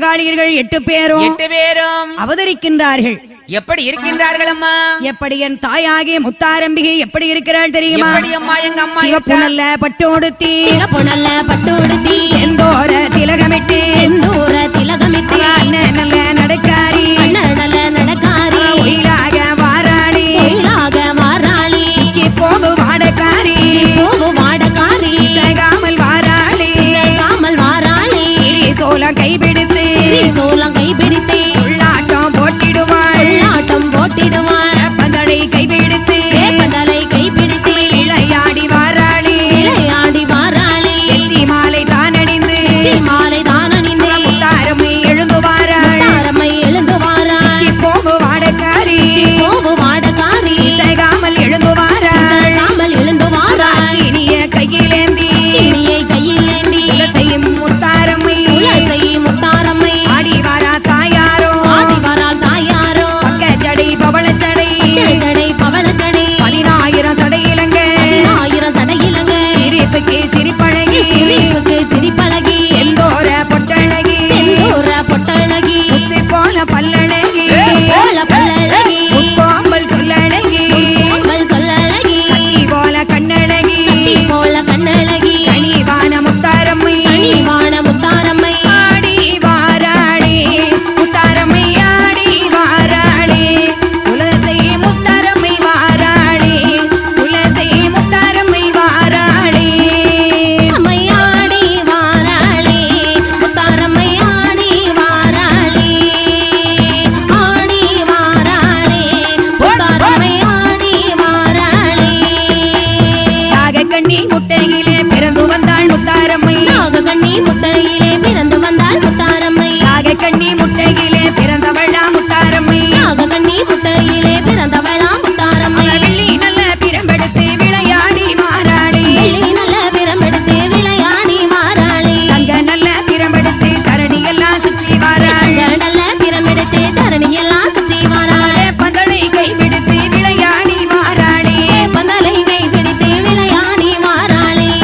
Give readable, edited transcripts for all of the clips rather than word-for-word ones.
மாகாளியர்கள் 8 பேரும் அவதரிக்கின்றார்கள். எப்படி இருக்கின்றார்கள் அம்மா? எப்படி என் தாயாகிய முத்தாரம்பிகை எப்படி இருக்கிறாள் தெரியுமா? சிவப்பு நல்ல பட்டோடுத்தி செந்தோர திலகமிட்டு நல்ல நடக்காரி ஒயிலாக வாராளி போகு வாடக்காரி சேகாமல் வாராளி சோளம் கைபிடித்து உள்ளாட்டம் போட்டிடுவாள் பந்தலை கைபிடித்து இளையாடி வாராளி எத்தி மாலை தானணிந்து முத்தாரம்மை எழுந்து வாராள் போகு வாடக்காரி சேகாமல் எழுந்து வாராள் இனிய கையிலேந்தி செய்யும் முத்தாரம்மை ஆடி வாரா தாயாரோ பக்கச்சடை பவளச்சடை 10,000 சடை இலங்க சிரிப்புக்கு சிரிப்பழகி செந்தோர பொட்டழகி முத்து போல பல்லழகி முக்கோம்பல் சொல்லழகி கத்தி போல கண்ணழகி கனிவான முத்தாரம்மை ஆடி வாராளி முத்தாரம்மை ஆடி வாராளி துளசி முத்தாரம்மை வாராளி நாகக்கண்ணி முட்டையிலே பிறந்து வந்தாள் முத்தாரம்மை நாகக்கண்ணி முட்டையிலே பிறந்தவளா முத்தாரம்மை வெள்ளி நல்ல பிரம்பெடுத்து விளையாடி மாறாளி தங்க நல்ல பிரம்பெடுத்து தரணி எல்லாம் சுற்றி வாராளி பந்தலை கைபிடித்து விளையாடி மாறாளி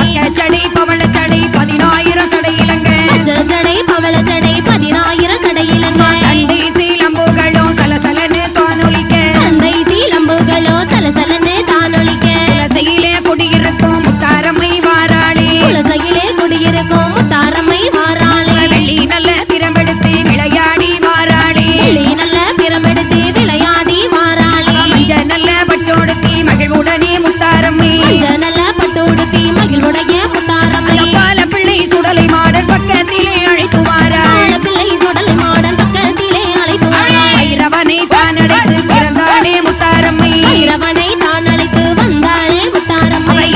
பக்கச்சடை பவளச்சடை 10,000 சடை இலங்க தண்டை சீலம்புகளும் சலசலன்னு தானொலிக்க துளசியிலே குடியிருக்கும் முத்தாரம்மை வாராளி வெள்ளி நல்ல பிரம்பெடுத்து விளையாடி மாறாளி மஞ்ச நல்ல பட்டோடுத்தி மகிழ்வுடனே முத்தாரம்மை பால பிள்ளை சுடலை மாடன் பக்கத்திலே அழைத்து வாராள் ஐரவனை தான் அழைத்து பிறந்தாளே முத்தாரம்மை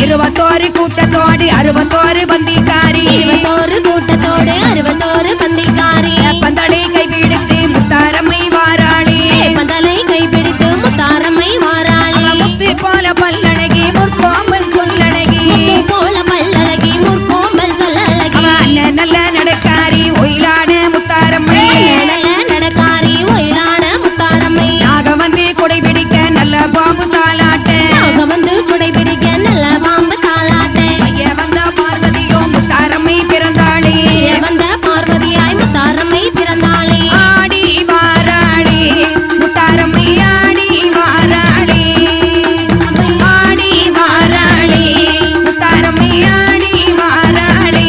21 கூட்டத்தோடு 61 பந்திக்காரி பந்தலை கைபிடித்து முத்தாரம்மை வாராளி முத்து போல பல்லழகி முற்கோம்பல் சொல்லழகி நல்ல நடக்காரி ஒயிலான முத்தாரம்மை நாக வந்து கொடை பிடிக்க நல்ல பாம்பு தாலாட்ட ஐய வந்த பார்வதியோ முத்தாரம்மை பிறந்தாளே ஆடி வாராளி முத்தாரம்மை ஆடி வாராளி முத்தாரம்மை ஆடி வாராளி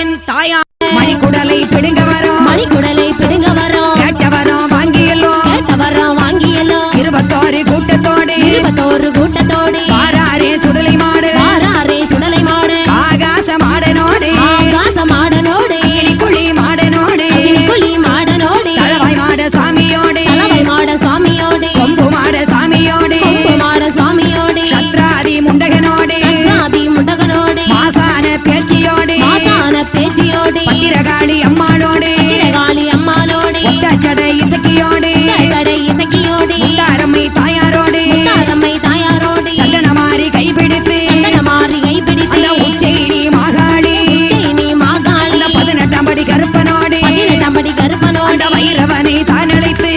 என் தாயா மணிக்குடலை பிடுங்க வரோம் கேட்ட வரோம் வாங்கியல்லோ 21 கூட்டத்தோடு வாராரே சுடலை மாடு ஆகாச மாடனோடு குழி மாடனோடு தளவாய் மாட சாமியோடு கொம்பு மாட சாமியோடு சத்ராதி முண்டகனோடு மாசான பேச்சியோடு பத்திரகாளி அம்மாளோடு ஒட்டச்சடை இசக்கியோடு முத்தாரம்மை தாயாரோடு சந்தனமாரி கைபிடித்து அந்த உச்சைனி மாகாளி 18 படி கருப்பனோடு அந்த வைரவனை தான் அழைத்து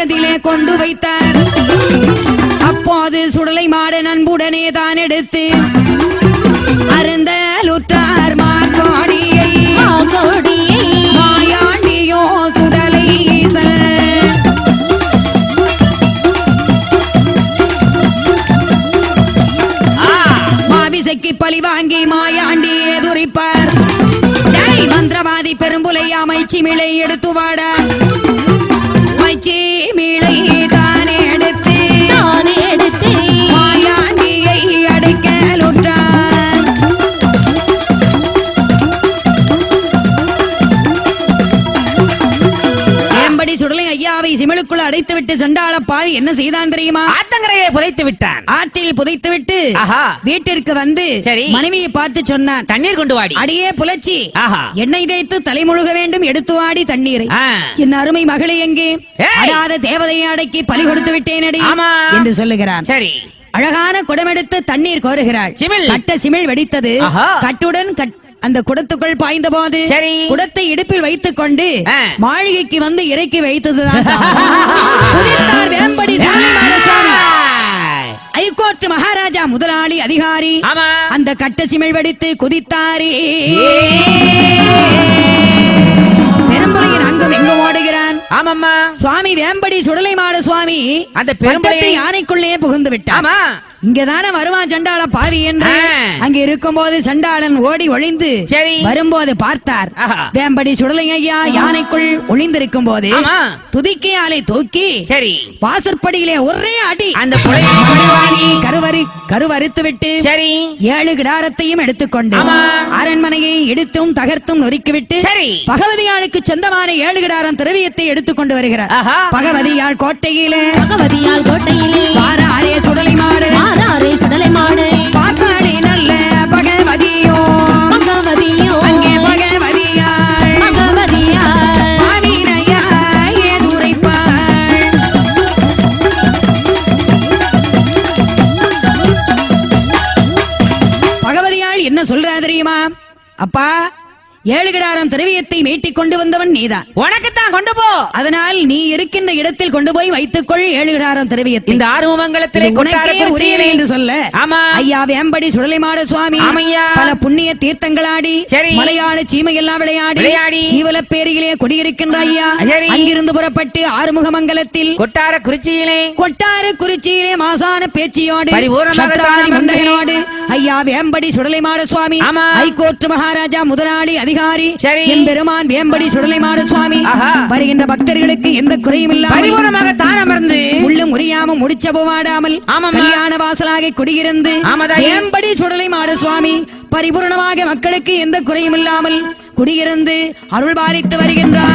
ஆலயத்திலே கொண்டு வைத்தார். அப்போது சுடலை மாட நண்புடனே தான் எடுத்து அருந்தலுற்றார் மாக்கோடியை மாயாண்டியோ சுடலை மாபிசைக்கு பழி வாங்கி மாயாண்டி எதுரிப்பார். மந்திரவாதி பெரும்புலை அமைச்சி மிளை எடுத்து வாட மைச்சி மிளை தானே எடுத்து மாயாண்டியை அடைக்கலுற்றார். ஏம்படி சுடலை ஐயாவை சிமிழுக்குள் அடைத்துவிட்டு சண்டாள பாவி என்ன செய்தான் தெரியுமா? ஆத்தங்கரையை புதைத்து விட்டான். ஆற்றில் புதைத்து விட்டு ஆஹா. வீட்டிற்கு வந்து சரி. மனைவியை பார்த்து சொன்னான், தண்ணீர் கொண்டு வாடி. அடியே புலச்சி, ஆஹா. எண்ணெய் தேய்த்து தலைமுழுக வேண்டும், எடுத்து வாடி தண்ணீரை. ஆ. என் அருமை மகளே எங்கே? ஏய். அடாத தேவதையை அடக்கி பலி கொடுத்து விட்டேனடி ஆமா. என்று சொல்லுகிறான். சரி. அழகான குடமெடுத்து தண்ணீர் கோருகிறாள். சிமிழ். கட்ட சிமிழ் வெடித்தது. ஆஹா. கட்டுடன் அந்த குடத்துக்குள் பாய்ந்த போது சரி. குடத்தை இடுப்பில் வைத்துக் கொண்டு ஆ. மாளிகைக்கு வந்து இறக்கி வைத்ததுதான் புதித்தார் வேம்படி சுடலைமாட சுவாமி. ஐகோர்ட் மகாராஜா முதலாளி அதிகாரி ஆமா. அந்த கட்ட சிமிழ் வெடித்து குதித்தாரே. பெரும்புலையின் அங்கும் எங்கும் ஓடுகிறான். ஆமாம்மா. சுவாமி வேம்படி சுடலைமாட சுவாமி அந்த பெரும்புலை யானைக்குள்ளே புகுந்து விட்டான். ஆமா. இங்கதானே வருவான் சண்டாள பாவி என்று அங்க இருக்கும்போது சண்டாளன் ஓடி ஒளிந்து சரி. வரும்போது பார்த்தார். ஆஹா. வேம்படி சுடலை ஐயா யானைக்குள் ஒளிந்திருக்கும் போது ஆமா. துதிக்கையாலை தூக்கி சரி. வாசற்படியிலே ஒரே அடி அந்த புலையை கருவறுத்து விட்டு சரி. 7 கிடாரத்தையும் எடுத்துக்கொண்டு ஆமா. அரண்மனையை இடித்தும் தகர்த்தும் நொறுக்கிவிட்டு சரி. பகவதியாளுக்கு சொந்தமான 7 கிடாரம் திரவியத்தை எடுத்துக்கொண்டு வருகிறார். ஆஹா. பகவதியாள் கோட்டையிலே வாராரே சுடலை மாடு சுடலை மாடு பாத்தாடி நல்ல பகவதியோ அங்கே பகவதியாள் பாவினையாய் எதுரைப்பாள். பகவதியாள் என்ன சொல்றா தெரியுமா? அப்பா, 7 கிடாரம் திரவியத்தை மீட்டிக் கொண்டு வந்தவன் நீதான். உனக்குத்தான் கொண்டு போ. அதனால் நீ இருக்கின்ற இடத்தில் கொண்டு போய் வைத்துக்கொள் 7 கிடாரம் திரவியத்தை. இந்த ஆறுமங்கலத்திலே உனக்கே உரியவை என்று சொல்ல ஆமா. ஐயா வேம்படி சுடலைமாட சுவாமி ஆமையா. பல புண்ணிய தீர்த்தங்களாடி சரி. மலையாள சீமையெல்லாம் விளையாடி சீவலப்பேரியிலே குடியிருக்கின்ற ஐயா சரி. அங்கிருந்து புறப்பட்டு ஆறுமுகமங்கலத்தில் கொட்டார குறிச்சியிலே மாசான பேச்சியோடு பரிபூரணமாக சத்ராதி தான் முண்டகனோடு ஐயா வேம்படி சுடலைமாட சுவாமி ஆமா. ஐகோர்ட் மகாராஜா முதலாளி அதிகாரி சரி. எம்பெருமான் வேம்படி சுடலைமாட சுவாமி ஆஹா. வருகின்ற பக்தர்களுக்கு எந்த குறையும் இல்லாமல் பரிபூரணமாக தான் அமர்ந்து முள்ளும் முறியாம முடிச்ச போவாடாமல் ஆமாம்மா. கல்யாண வாசலாக குடியிருந்து ஆமாதாய். வேம்படி சுடலைமாட சுவாமி பரிபூரணமாக மக்களுக்கு எந்த குறையும் இல்லாமல் குடியிருந்து அருள் பாலித்து வருகின்றார்.